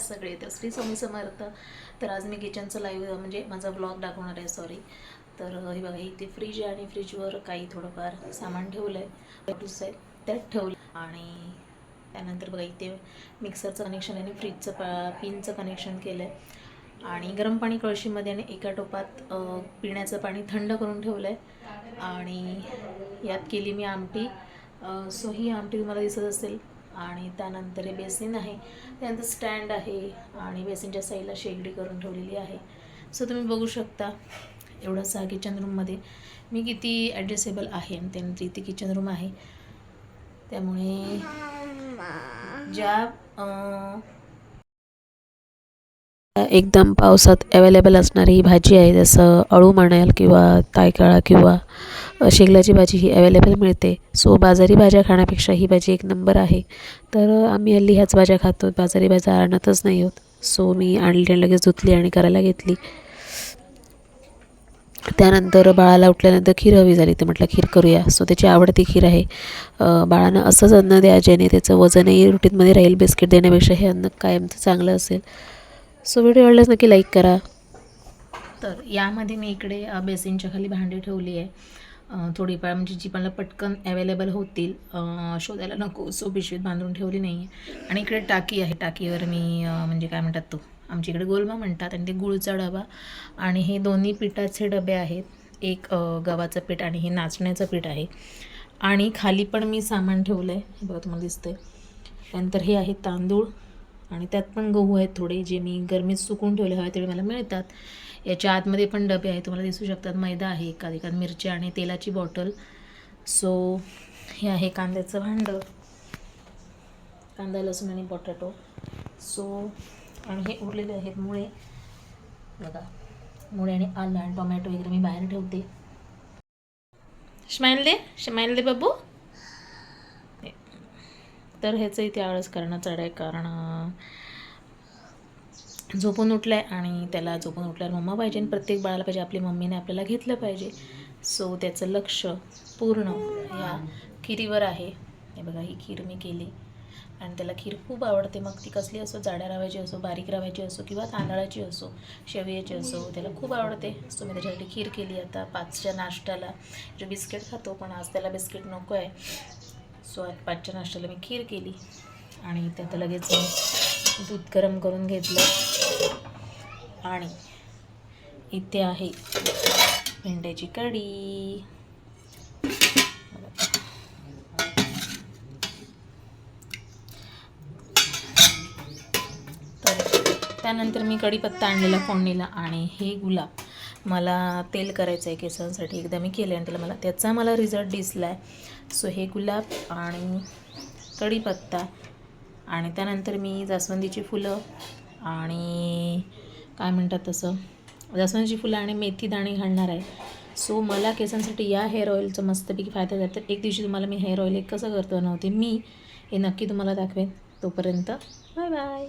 सगळे. तर श्री स्वामी समर्थ. तर आज मी किचनचं लाईव्ह म्हणजे माझा व्लॉग दाखवणार आहे, सॉरी. तर हे बघा, इथे फ्रीज आहे आणि फ्रीजवर काही थोडंफार सामान ठेवलं आहे, त्यात ठेवलं. आणि त्यानंतर बघा इथे मिक्सरचं कनेक्शन आणि फ्रीजचं पिनचं कनेक्शन केलं आहे. आणि गरम पाणी कळशीमध्ये आणि एका टोपात पिण्याचं पाणी थंड करून ठेवलं आहे. आणि यात केली मी आमटी. सो ही आमटी तुम्हाला दिसत असेल. आणि त्यानंतर हे बेसिन आहे, त्यानंतर स्टँड आहे आणि बेसिनच्या साईडला शेगडी करून ठेवलेली आहे. सो तुम्ही बघू शकता एवढंच हा किचन रूममध्ये मी किती ॲडजस्टेबल आहे. आणि त्यानंतर इथे किचन रूम आहे, त्यामुळे ज्या एकदम पावसात अवेलेबल असणारी ही भाजी आहे, जसं अळू म्हणाल किंवा तायकाळा किंवा शेगलाची भाजी ही अवेलेबल मिळते. सो बाजारी भाज्या खाण्यापेक्षा ही भाजी एक नंबर आहे. तर आम्ही हल्ली ह्याच भाज्या खातो, बाजारी भाज्या आणतच नाही आहोत. सो मी आणली आणि लगेच धुतली आणि करायला घेतली. त्यानंतर बाळाला उठल्यानंतर खीर हवी झाली, तर म्हटलं खीर करूया. सो त्याची आवडती खीर आहे. बाळांना असंच अन्न द्या ज्याने त्याचं वजनही रुटीनमध्ये राहील. बिस्किट देण्यापेक्षा हे अन्न कायमचं चांगलं असेल. सो व्हिडिओ आवडल्यास नक्की लाईक करा. तर यामध्ये मी इकडे बेसिनच्या खाली भांडी ठेवली आहे, थोडीफार म्हणजे जी मला पटकन अवेलेबल होतील, शोधायला नको. सो पिशवीत बांधून ठेवली नाही आहे. आणि इकडे टाकी आहे, टाकीवर मी म्हणजे काय म्हणतात तो, आमच्या इकडे गोलमा म्हणतात, आणि ते गुळचा डबा. आणि हे दोन्ही पिठाचे डबे आहेत, एक गव्हाचं पीठ आणि हे नाचण्याचं पीठ आहे. आणि खाली पण मी सामान ठेवलं आहे, हे बघा तुम्हाला दिसतंय. त्यानंतर हे आहे तांदूळ, आणि त्यात पण गहू आहेत थोडे, जे मी गरमीत सुकून ठेवले हवे तेवढे मला मिळतात. याच्या आतमध्ये पण डबे आहेत, तुम्हाला दिसू शकतात. मैदा आहे, एकात मिरच्या आणि तेलाची बॉटल. सो हे आहे कांद्याचं भांडं, कांदा, लसूण आणि बटाटो. सो आणि हे उरलेले आहेत मुळे, बघा मुळे आणि आलं आणि टोमॅटो वगैरे मी बाहेर ठेवते. स्माईल दे बाबू. तर ह्याचं इथे आळस करणं चढ आहे, कारण झोपून उठलं आहे आणि त्याला झोपून उठल्यावर मम्मा पाहिजे, आणि प्रत्येक बाळाला पाहिजे आपली मम्मीने आपल्याला घेतलं पाहिजे. सो त्याचं लक्ष पूर्ण या खिरीवर आहे. हे बघा, ही खीर मी केली आणि त्याला खीर खूप आवडते. मग ती कसली असो, जाड्या रव्याची असो, बारीक रव्याची असो किंवा तांदळाची असो, शेवयाची असो, त्याला खूप आवडते. सो मी त्याच्यासाठी खीर केली. आता 5च्या नाश्त्याला जो बिस्किट खातो, पण आज त्याला बिस्किट नको आहे. सो आज 5च्या नाश्त्याला मी खीर केली आणि त्यात लगेच दूध गरम करून घेतलं. आणि इथे आहे भेंड्याची कढी. त्यानंतर मी कढीपत्ता आणलेला फोडणीला, आणि हे गुलाब मला तेल करायचं आहे केसांसाठी. एकदा मी केलं आणि त्याचा मला रिझल्ट दिसला आहे. सो हे गुलाब आणि कढीपत्ता, आणि त्यानंतर मी जास्वंदीची फुलं आणि काय म्हणतात तसं, जास्वंदीची फुलं आणि मेथी दाणे घालणार आहे. सो मला केसांसाठी या हेअर ऑइलचं मस्तपैकी फायदा झाला. तर एक दिवशी तुम्हाला मी हेअर ऑइल कसं करतो नव्हते मी, हे नक्की तुम्हाला दाखवेन. तोपर्यंत बाय बाय.